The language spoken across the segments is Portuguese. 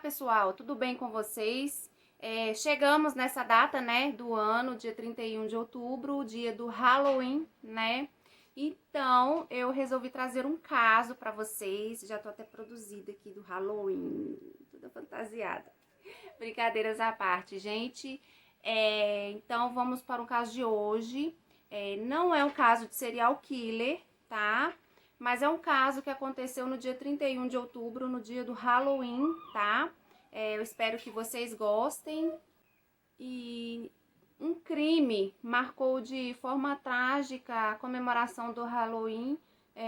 pessoal, tudo bem com vocês? Chegamos nessa data, né, do ano, dia 31 de outubro, o dia do Halloween, né? Então, eu resolvi trazer um caso para vocês. Já tô até produzida aqui do Halloween, toda fantasiada. Brincadeiras à parte, gente. Então, vamos para o caso de hoje. Não é um caso de serial killer, tá? Mas é um caso que aconteceu no dia 31 de outubro, no dia do Halloween, tá? Eu espero que vocês gostem. E um crime marcou de forma trágica a comemoração do Halloween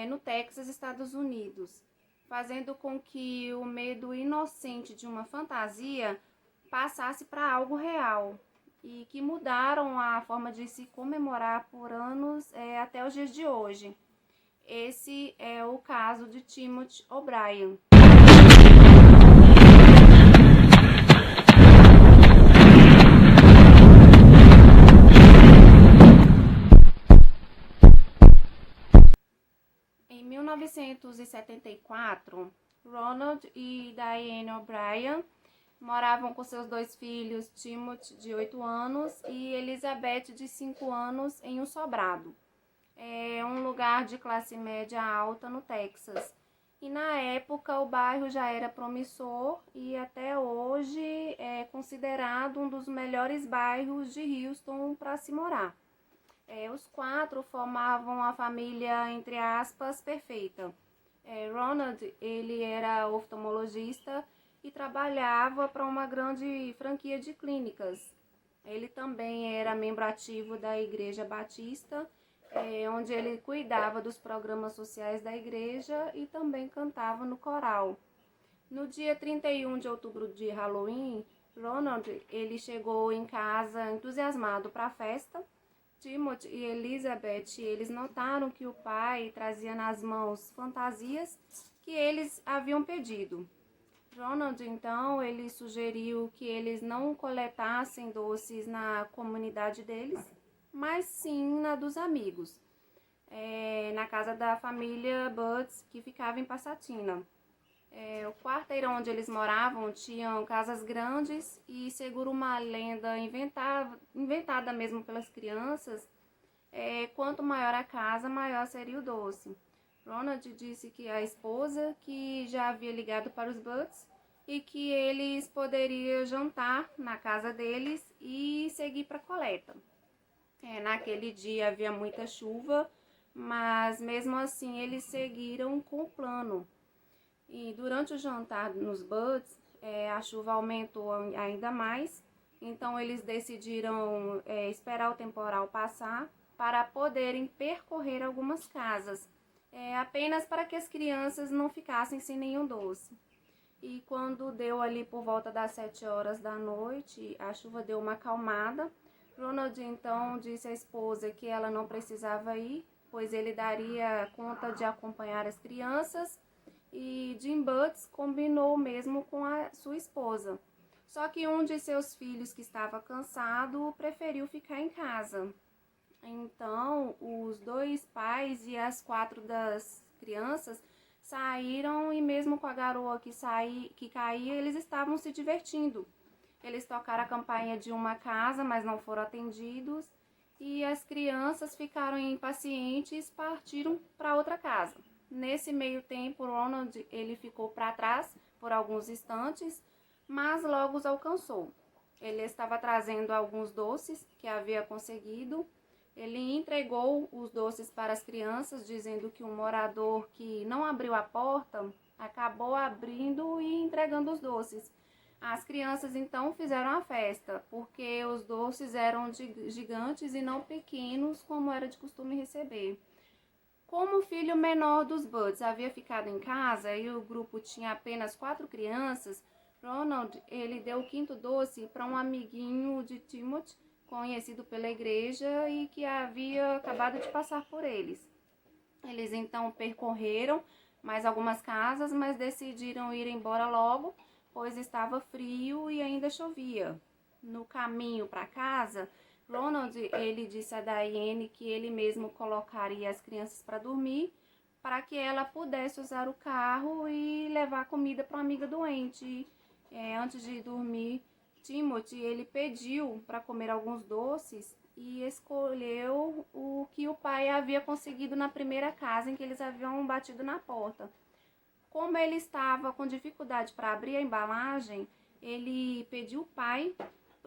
no Texas, Estados Unidos, fazendo com que o medo inocente de uma fantasia passasse para algo real e que mudaram a forma de se comemorar por anos até os dias de hoje. Esse é o caso de Timothy O'Brien. Em 1974, Ronald e Diane O'Brien moravam com seus dois filhos, Timothy, de 8 anos, e Elizabeth, de 5 anos, em um sobrado. Um lugar de classe média alta no Texas. E na época o bairro já era promissor e até hoje é considerado um dos melhores bairros de Houston para se morar. Os quatro formavam a família, entre aspas, perfeita. Ronald, ele era oftalmologista e trabalhava para uma grande franquia de clínicas. Ele também era membro ativo da Igreja Batista, onde ele cuidava dos programas sociais da igreja e também cantava no coral. No dia 31 de outubro de Halloween, Ronald ele chegou em casa entusiasmado para a festa. Timothy e Elizabeth, eles notaram que o pai trazia nas mãos fantasias que eles haviam pedido. Ronald, então, ele sugeriu que eles não coletassem doces na comunidade deles, mas sim na dos amigos, na casa da família Butts, que ficava em Pasadena. O quarteirão onde eles moravam tinham casas grandes e, segundo uma lenda inventada mesmo pelas crianças, quanto maior a casa, maior seria o doce. Ronald disse que a esposa que já havia ligado para os Butts e que eles poderiam jantar na casa deles e seguir para a coleta. Naquele dia havia muita chuva, mas mesmo assim eles seguiram com o plano. E durante o jantar nos Butts, a chuva aumentou ainda mais, então eles decidiram esperar o temporal passar para poderem percorrer algumas casas, apenas para que as crianças não ficassem sem nenhum doce. E quando deu ali por volta das 7 horas da noite, a chuva deu uma acalmada. Ronald então disse à esposa que ela não precisava ir, pois ele daria conta de acompanhar as crianças, e Jim Butts combinou mesmo com a sua esposa. Só que um de seus filhos, que estava cansado, preferiu ficar em casa. Então, os dois pais e as 4 das crianças saíram e mesmo com a garoa que caía, eles estavam se divertindo. Eles tocaram a campainha de uma casa, mas não foram atendidos, e as crianças ficaram impacientes e partiram para outra casa. Nesse meio tempo, Ronald ele ficou para trás por alguns instantes, mas logo os alcançou. Ele estava trazendo alguns doces que havia conseguido. Ele entregou os doces para as crianças, dizendo que um morador que não abriu a porta acabou abrindo e entregando os doces. As crianças então fizeram a festa, porque os doces eram gigantes e não pequenos, como era de costume receber. Como o filho menor dos Butts havia ficado em casa e o grupo tinha apenas 4 crianças, Ronald ele deu o 5º doce para um amiguinho de Timothy, conhecido pela igreja e que havia acabado de passar por eles. Eles então percorreram mais algumas casas, mas decidiram ir embora logo, pois estava frio e ainda chovia. No caminho para casa, Ronald ele disse a Diane que ele mesmo colocaria as crianças para dormir, para que ela pudesse usar o carro e levar comida para uma amiga doente. Antes de dormir, Timothy ele pediu para comer alguns doces e escolheu o que o pai havia conseguido na primeira casa em que eles haviam batido na porta. Como ele estava com dificuldade para abrir a embalagem, ele pediu ao pai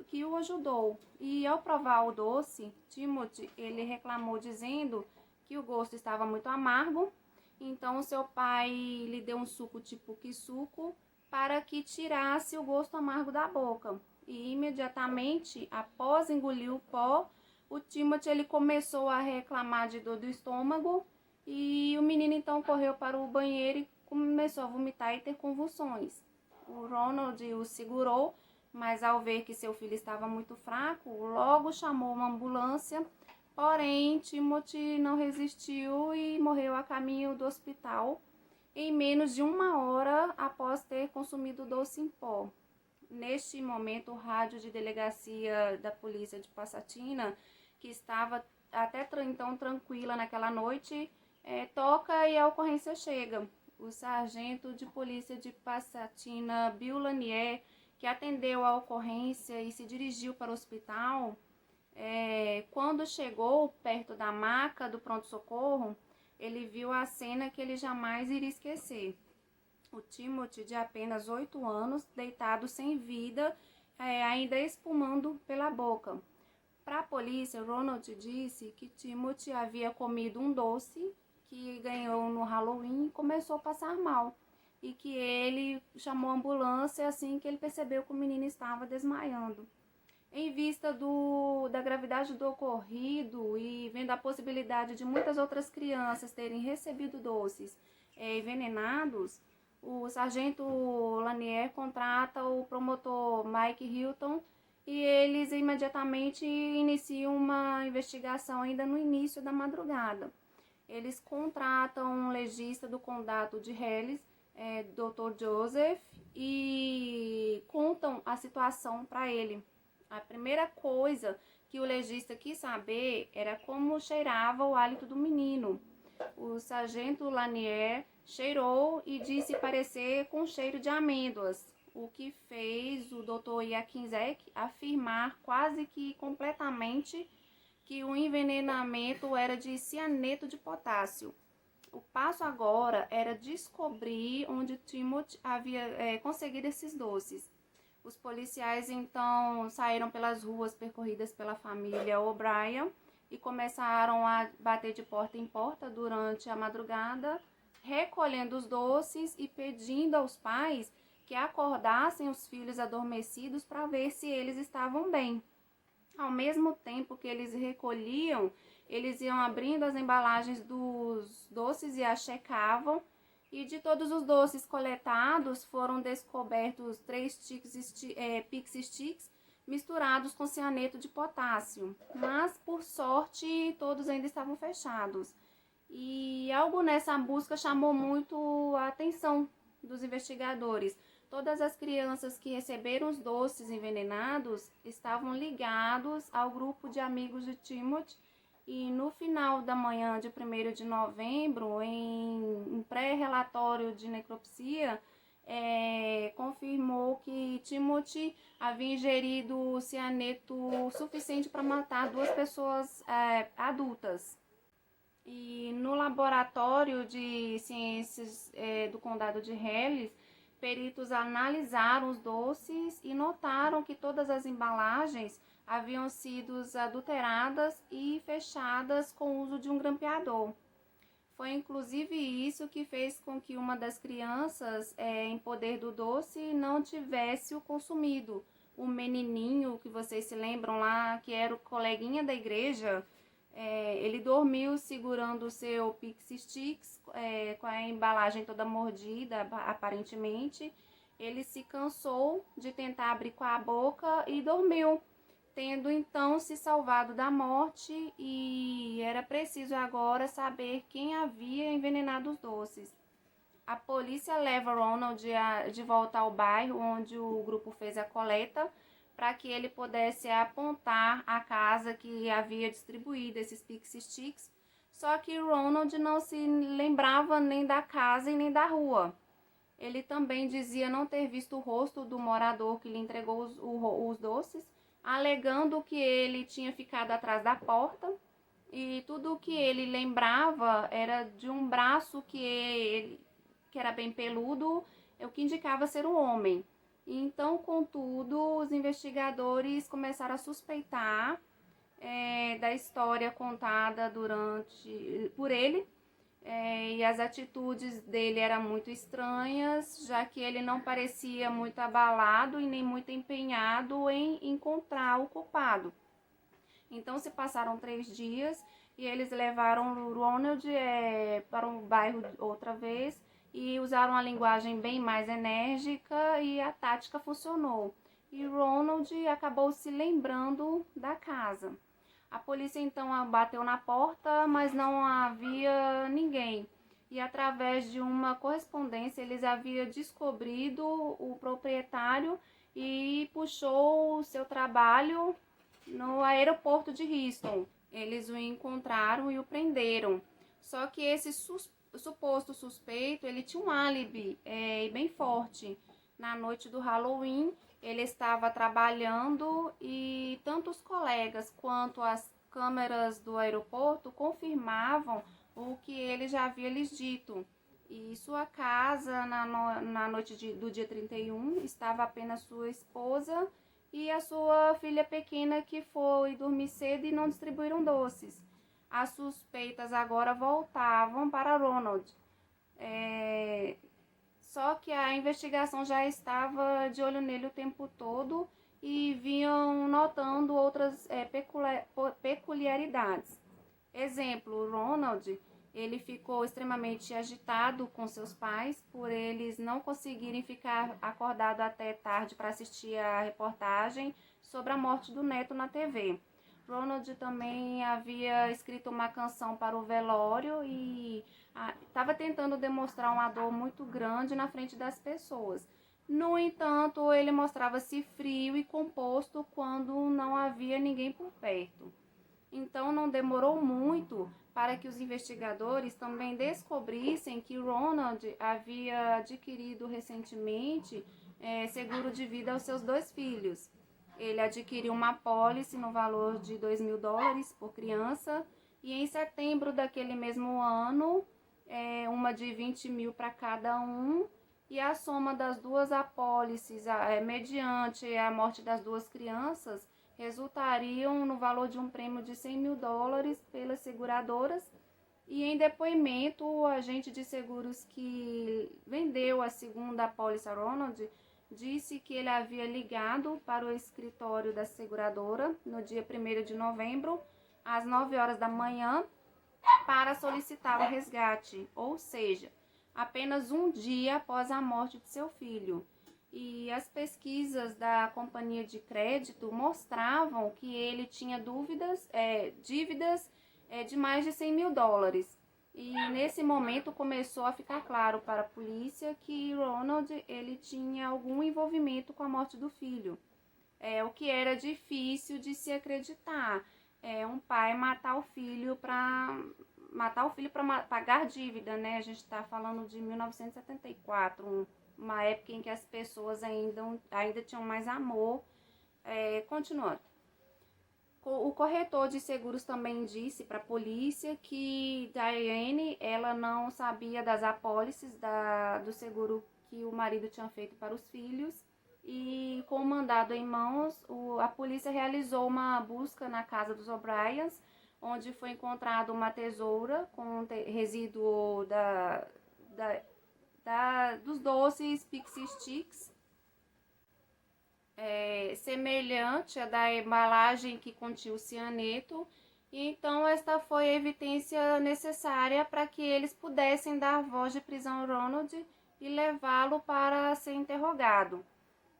que o ajudou. E ao provar o doce, Timothy ele reclamou dizendo que o gosto estava muito amargo. Então seu pai lhe deu um suco tipo suco para que tirasse o gosto amargo da boca. E imediatamente após engolir o pó, o Timothy ele começou a reclamar de dor do estômago e o menino então correu para o banheiro e começou a vomitar e ter convulsões. O Ronald o segurou, mas ao ver que seu filho estava muito fraco, logo chamou uma ambulância. Porém, Timothy não resistiu e morreu a caminho do hospital em menos de 1 hora após ter consumido doce em pó. Neste momento, o rádio de delegacia da polícia de Pasadena, que estava até então tranquila naquela noite, toca e a ocorrência chega. O sargento de polícia de Pasadena, Bill Lanier, que atendeu a ocorrência e se dirigiu para o hospital, quando chegou perto da maca do pronto-socorro, ele viu a cena que ele jamais iria esquecer. O Timothy, de apenas 8 anos, deitado sem vida, ainda espumando pela boca. Para a polícia, Ronald disse que Timothy havia comido um doce que ganhou no Halloween e começou a passar mal. E que ele chamou a ambulância assim que ele percebeu que o menino estava desmaiando. Em vista da gravidade do ocorrido e vendo a possibilidade de muitas outras crianças terem recebido doces envenenados, o sargento Lanier contrata o promotor Mike Hilton e eles imediatamente iniciam uma investigação ainda no início da madrugada. Eles contratam um legista do condado de Harris, Dr. Joseph, e contam a situação para ele. A primeira coisa que o legista quis saber era como cheirava o hálito do menino. O sargento Lanier cheirou e disse parecer com cheiro de amêndoas, o que fez o Dr. Yakinzek afirmar quase que completamente que o envenenamento era de cianeto de potássio. O passo agora era descobrir onde Timothy havia conseguido esses doces. Os policiais então saíram pelas ruas percorridas pela família O'Brien e começaram a bater de porta em porta durante a madrugada, recolhendo os doces e pedindo aos pais que acordassem os filhos adormecidos para ver se eles estavam bem. Ao mesmo tempo que eles recolhiam, eles iam abrindo as embalagens dos doces e as checavam. E de todos os doces coletados, foram descobertos 3 Pixie Sticks misturados com cianeto de potássio. Mas, por sorte, todos ainda estavam fechados. E algo nessa busca chamou muito a atenção dos investigadores. Todas as crianças que receberam os doces envenenados estavam ligados ao grupo de amigos de Timothy. E no final da manhã de 1º de novembro, em um pré-relatório de necropsia, confirmou que Timothy havia ingerido cianeto suficiente para matar 2 pessoas adultas. E no laboratório de ciências do condado de Harris, peritos analisaram os doces e notaram que todas as embalagens haviam sido adulteradas e fechadas com o uso de um grampeador. Foi inclusive isso que fez com que uma das crianças em poder do doce não tivesse o consumido. O menininho que vocês se lembram lá, que era o coleguinha da igreja, ele dormiu segurando o seu Pixie Sticks, com a embalagem toda mordida, aparentemente. Ele se cansou de tentar abrir com a boca e dormiu, tendo então se salvado da morte, e era preciso agora saber quem havia envenenado os doces. A polícia leva Ronald de volta ao bairro onde o grupo fez a coleta, para que ele pudesse apontar a casa que havia distribuído esses Pixie Sticks. Só que Ronald não se lembrava nem da casa e nem da rua. Ele também dizia não ter visto o rosto do morador que lhe entregou os doces, alegando que ele tinha ficado atrás da porta e tudo o que ele lembrava era de um braço que era bem peludo, o que indicava ser um homem. Então, contudo, os investigadores começaram a suspeitar da história contada por ele, e as atitudes dele eram muito estranhas, já que ele não parecia muito abalado e nem muito empenhado em encontrar o culpado. Então se passaram 3 dias e eles levaram o Ronald para um bairro outra vez e usaram uma linguagem bem mais enérgica e a tática funcionou. E Ronald acabou se lembrando da casa. A polícia então bateu na porta, mas não havia ninguém. E através de uma correspondência eles haviam descobrido o proprietário e puxou o seu trabalho no aeroporto de Houston. Eles o encontraram e o prenderam. Só que esse suposto suspeito, ele tinha um álibi bem forte. Na noite do Halloween, ele estava trabalhando e tanto os colegas quanto as câmeras do aeroporto confirmavam o que ele já havia lhes dito. E sua casa, na noite do dia 31, estava apenas sua esposa e a sua filha pequena, que foi dormir cedo e não distribuíram doces. As suspeitas agora voltavam para Ronald. Só que a investigação já estava de olho nele o tempo todo e vinham notando outras peculiaridades. Exemplo, Ronald, ele ficou extremamente agitado com seus pais por eles não conseguirem ficar acordado até tarde para assistir a reportagem sobre a morte do neto na TV. Ronald também havia escrito uma canção para o velório e estava tentando demonstrar uma dor muito grande na frente das pessoas. No entanto, ele mostrava-se frio e composto quando não havia ninguém por perto. Então, não demorou muito para que os investigadores também descobrissem que Ronald havia adquirido recentemente seguro de vida aos seus 2 filhos. Ele adquiriu uma apólice no valor de $2.000 por criança e em setembro daquele mesmo ano, uma de 20 mil para cada um, e a soma das 2 apólices, mediante a morte das 2 crianças, resultariam no valor de um prêmio de $100.000 pelas seguradoras. E em depoimento, o agente de seguros que vendeu a segunda apólice a Ronald disse que ele havia ligado para o escritório da seguradora no dia 1º de novembro, às 9 horas da manhã, para solicitar o resgate, ou seja, apenas um dia após a morte de seu filho. E as pesquisas da companhia de crédito mostravam que ele tinha dívidas de mais de $100.000. E nesse momento começou a ficar claro para a polícia que Ronald ele tinha algum envolvimento com a morte do filho. O que era difícil de se acreditar. Um pai matar o filho para pagar dívida, né? A gente está falando de 1974, uma época em que as pessoas ainda tinham mais amor. Continuando. O corretor de seguros também disse para a polícia que Diane ela não sabia das apólices do seguro que o marido tinha feito para os filhos. E com o mandado em mãos, a polícia realizou uma busca na casa dos O'Briens, onde foi encontrada uma tesoura com resíduo dos doces Pixie Sticks, semelhante à da embalagem que continha o cianeto. E então esta foi a evidência necessária para que eles pudessem dar voz de prisão ao Ronald e levá-lo para ser interrogado.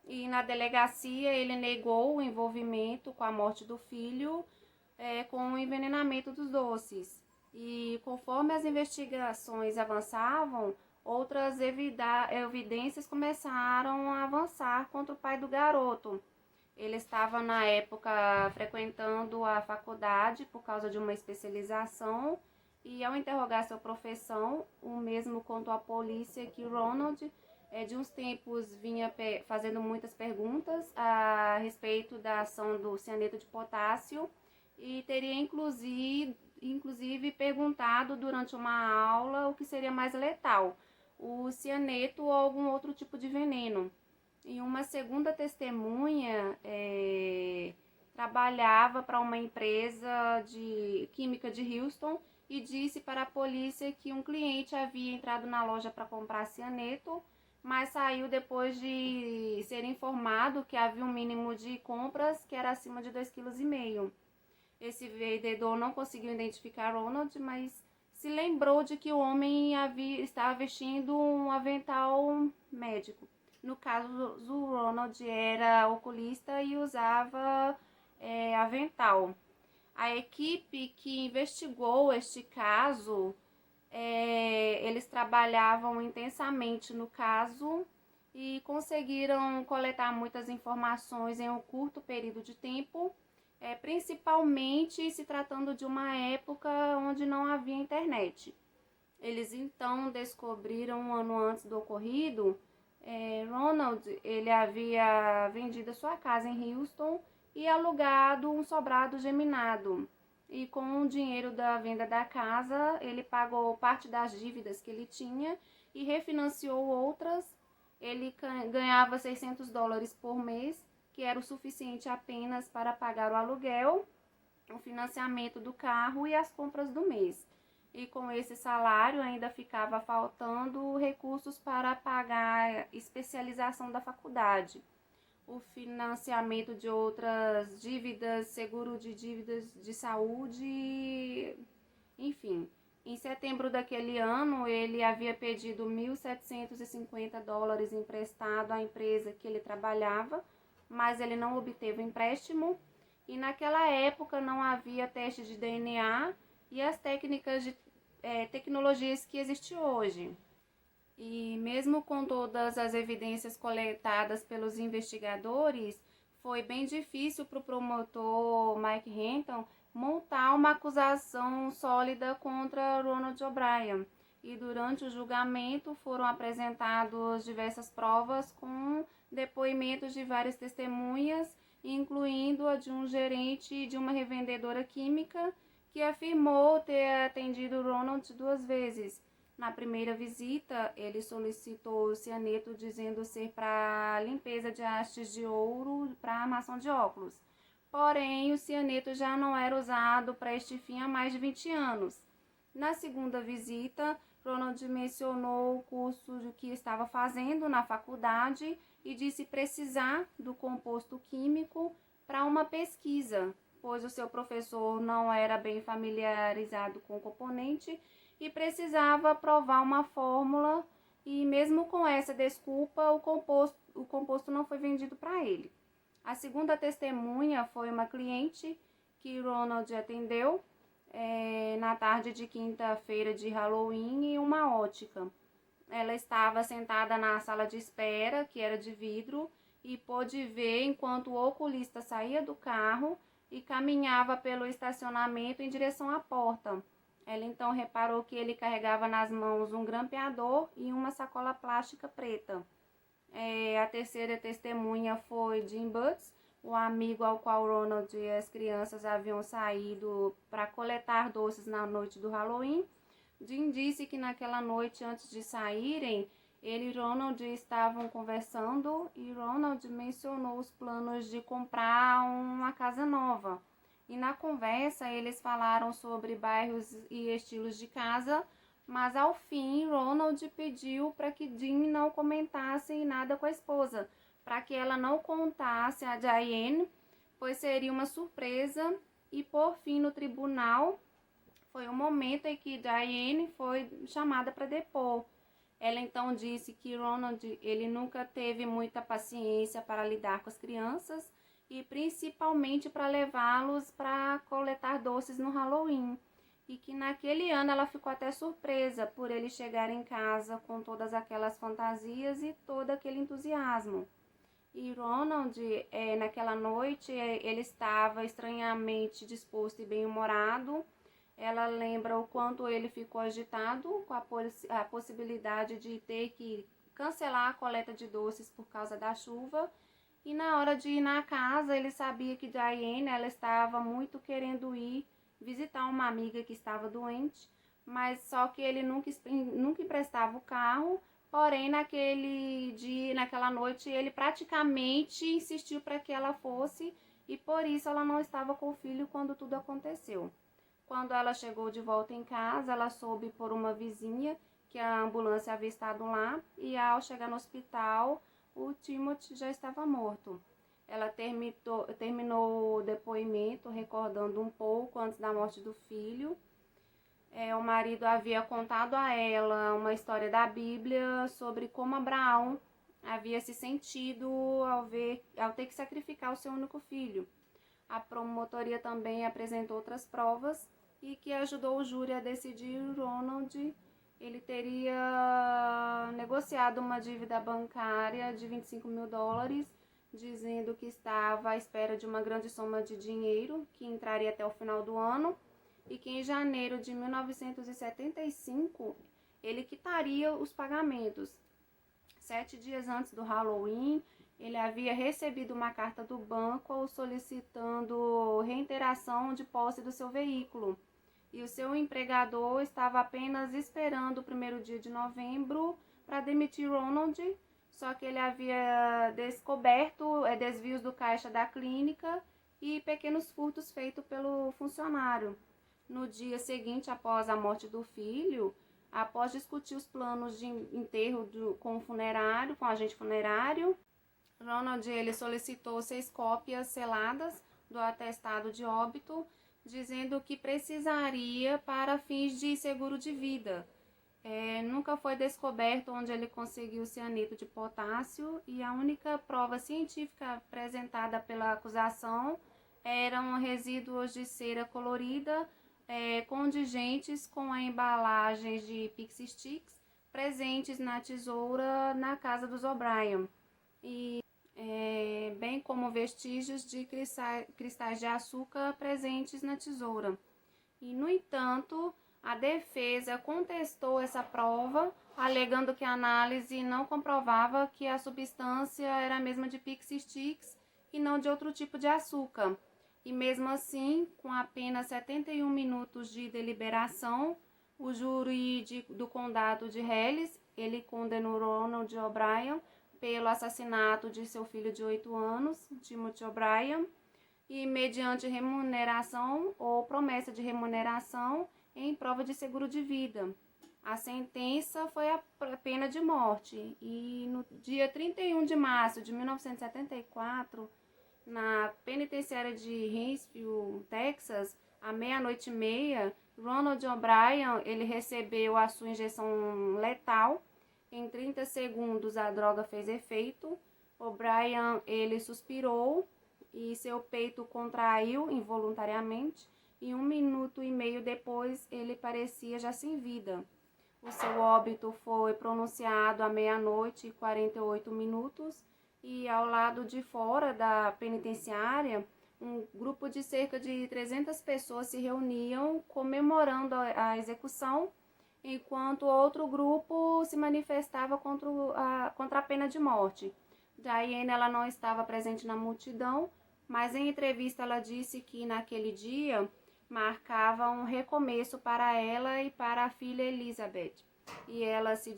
E na delegacia ele negou o envolvimento com a morte do filho, com o envenenamento dos doces. E conforme as investigações avançavam, outras evidências começaram a avançar contra o pai do garoto. Ele estava na época frequentando a faculdade por causa de uma especialização e ao interrogar sua profissão, o mesmo contou à polícia que Ronald De uns tempos vinha fazendo muitas perguntas a respeito da ação do cianeto de potássio e teria inclusive perguntado durante uma aula o que seria mais letal, o cianeto ou algum outro tipo de veneno. E uma segunda testemunha trabalhava para uma empresa de química de Houston e disse para a polícia que um cliente havia entrado na loja para comprar cianeto, mas saiu depois de ser informado que havia um mínimo de compras que era acima de 2,5 kg. Esse vendedor não conseguiu identificar Ronald, mas se lembrou de que o homem estava vestindo um avental médico. No caso, o Ronald era oculista e usava avental. A equipe que investigou este caso, eles trabalhavam intensamente no caso e conseguiram coletar muitas informações em um curto período de tempo, principalmente se tratando de uma época onde não havia internet. Eles então descobriram um ano antes do ocorrido, Ronald ele havia vendido a sua casa em Houston e alugado um sobrado geminado. E com o dinheiro da venda da casa, ele pagou parte das dívidas que ele tinha e refinanciou outras. Ele ganhava $600 por mês, que era o suficiente apenas para pagar o aluguel, o financiamento do carro e as compras do mês. E com esse salário ainda ficava faltando recursos para pagar a especialização da faculdade, o financiamento de outras dívidas, seguro de dívidas de saúde, enfim. Em setembro daquele ano, ele havia pedido $1.750 emprestado à empresa que ele trabalhava, mas ele não obteve o empréstimo. E naquela época não havia teste de DNA e as tecnologias que existem hoje. E mesmo com todas as evidências coletadas pelos investigadores, foi bem difícil para o promotor Mike Renton montar uma acusação sólida contra Ronald O'Brien. E durante o julgamento foram apresentadas diversas provas com depoimentos de várias testemunhas, incluindo a de um gerente de uma revendedora química que afirmou ter atendido Ronald 2 vezes. Na primeira visita, ele solicitou o cianeto dizendo ser para limpeza de hastes de ouro para armação de óculos. Porém, o cianeto já não era usado para este fim há mais de 20 anos. Na segunda visita, Ronald mencionou o curso que estava fazendo na faculdade e disse precisar do composto químico para uma pesquisa, pois o seu professor não era bem familiarizado com o componente e precisava provar uma fórmula, e mesmo com essa desculpa, o composto não foi vendido para ele. A segunda testemunha foi uma cliente que Ronald atendeu na tarde de quinta-feira de Halloween em uma ótica. Ela estava sentada na sala de espera, que era de vidro, e pôde ver enquanto o oculista saía do carro e caminhava pelo estacionamento em direção à porta. Ela então reparou que ele carregava nas mãos um grampeador e uma sacola plástica preta. A terceira testemunha foi Jim Butts, o amigo ao qual Ronald e as crianças haviam saído para coletar doces na noite do Halloween. Jim disse que naquela noite, antes de saírem, ele e Ronald estavam conversando e Ronald mencionou os planos de comprar uma casa nova. E na conversa eles falaram sobre bairros e estilos de casa, mas ao fim Ronald pediu para que Jim não comentasse nada com a esposa, para que ela não contasse a Diane, pois seria uma surpresa. E por fim, no tribunal, foi o momento em que Diane foi chamada para depor. Ela então disse que Ronald ele nunca teve muita paciência para lidar com as crianças e principalmente para levá-los para coletar doces no Halloween. E que naquele ano ela ficou até surpresa por ele chegar em casa com todas aquelas fantasias e todo aquele entusiasmo. E Ronald, naquela noite, ele estava estranhamente disposto e bem-humorado. Ela lembra o quanto ele ficou agitado com a possibilidade de ter que cancelar a coleta de doces por causa da chuva. E na hora de ir na casa, ele sabia que Diane, ela estava muito querendo ir visitar uma amiga que estava doente, mas só que ele nunca emprestava o carro. Porém, naquele dia, naquela noite, ele praticamente insistiu para que ela fosse e por isso ela não estava com o filho quando tudo aconteceu. Quando ela chegou de volta em casa, ela soube por uma vizinha que a ambulância havia estado lá e ao chegar no hospital, o Timothy já estava morto. Ela terminou o depoimento recordando um pouco antes da morte do filho. O marido havia contado a ela uma história da Bíblia sobre como Abraão havia se sentido ao ter que sacrificar o seu único filho. A promotoria também apresentou outras provas e que ajudou o júri a decidir Ronald. Ele teria negociado uma dívida bancária de $25.000, dizendo que estava à espera de uma grande soma de dinheiro que entraria até o final do ano e que em janeiro de 1975 ele quitaria os pagamentos. 7 dias antes do Halloween, ele havia recebido uma carta do banco solicitando reiteração de posse do seu veículo. E o seu empregador estava apenas esperando o primeiro dia de novembro para demitir Ronald, só que ele havia descoberto desvios do caixa da clínica e pequenos furtos feitos pelo funcionário. No dia seguinte, após a morte do filho, após discutir os planos de enterro com o agente funerário, Ronald ele solicitou 6 cópias seladas do atestado de óbito, dizendo que precisaria para fins de seguro de vida. Nunca foi descoberto onde ele conseguiu cianeto de potássio e a única prova científica apresentada pela acusação eram resíduos de cera colorida condigentes com a embalagem de Pixie Sticks presentes na tesoura na casa dos O'Brien, bem como vestígios de cristais de açúcar presentes na tesoura. E, no entanto, a defesa contestou essa prova, alegando que a análise não comprovava que a substância era a mesma de Pixie Sticks e não de outro tipo de açúcar. E mesmo assim, com apenas 71 minutos de deliberação, o júri do condado de Harris, ele condenou Ronald O'Brien pelo assassinato de seu filho de 8 anos, Timothy O'Brien, e mediante remuneração ou promessa de remuneração em prova de seguro de vida. A sentença foi a pena de morte e no dia 31 de março de 1974, na penitenciária de Hinesville, Texas, à 00:30, Ronald O'Brien ele recebeu a sua injeção letal. Em 30 segundos a droga fez efeito. O'Brien ele suspirou e seu peito contraiu involuntariamente e 1 minuto e meio depois ele parecia já sem vida. O seu óbito foi pronunciado à 00:48 e ao lado de fora da penitenciária, um grupo de cerca de 300 pessoas se reuniam comemorando a execução, enquanto outro grupo se manifestava contra a pena de morte. Diane ela não estava presente na multidão, mas em entrevista ela disse que naquele dia marcava um recomeço para ela e para a filha Elizabeth. E ela se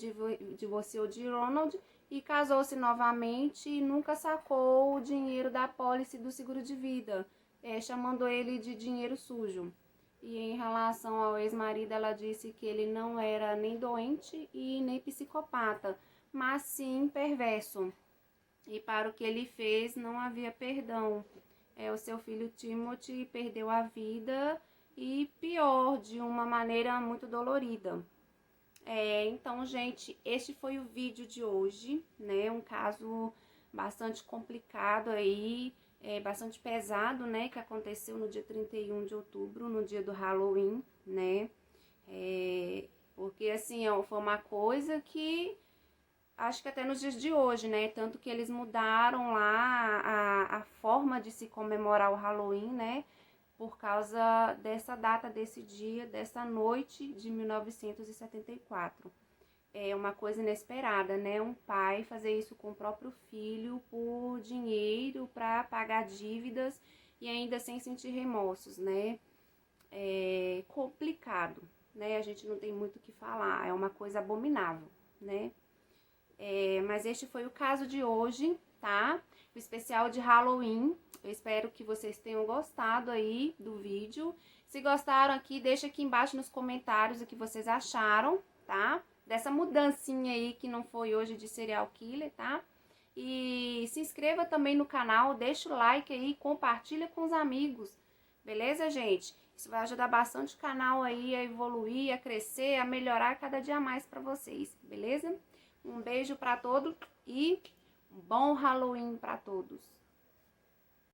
divorciou de Ronald e casou-se novamente e nunca sacou o dinheiro da apólice do seguro de vida, chamando ele de dinheiro sujo. E em relação ao ex-marido, ela disse que ele não era nem doente e nem psicopata, mas sim perverso. E para o que ele fez não havia perdão. O seu filho Timothy perdeu a vida e pior, de uma maneira muito dolorida. Então, gente, este foi o vídeo de hoje, né? Um caso bastante complicado aí, bastante pesado, né? Que aconteceu no dia 31 de outubro, no dia do Halloween, né? Porque, assim, foi uma coisa que acho que até nos dias de hoje, né? Tanto que eles mudaram lá a forma de se comemorar o Halloween, né? Por causa dessa data, desse dia, dessa noite de 1974. é uma coisa inesperada, né? Um pai fazer isso com o próprio filho por dinheiro para pagar dívidas e ainda sem sentir remorsos, né? É complicado, né? A gente não tem muito o que falar, é uma coisa abominável, né? Mas este foi o caso de hoje, tá? O especial de Halloween. Eu espero que vocês tenham gostado aí do vídeo. Se gostaram aqui, deixa aqui embaixo nos comentários o que vocês acharam, tá? Dessa mudancinha aí que não foi hoje de serial killer, tá? E se inscreva também no canal, deixa o like aí, compartilha com os amigos, beleza, gente? Isso vai ajudar bastante o canal aí a evoluir, a crescer, a melhorar cada dia mais pra vocês, beleza? Um beijo pra todos e um bom Halloween pra todos.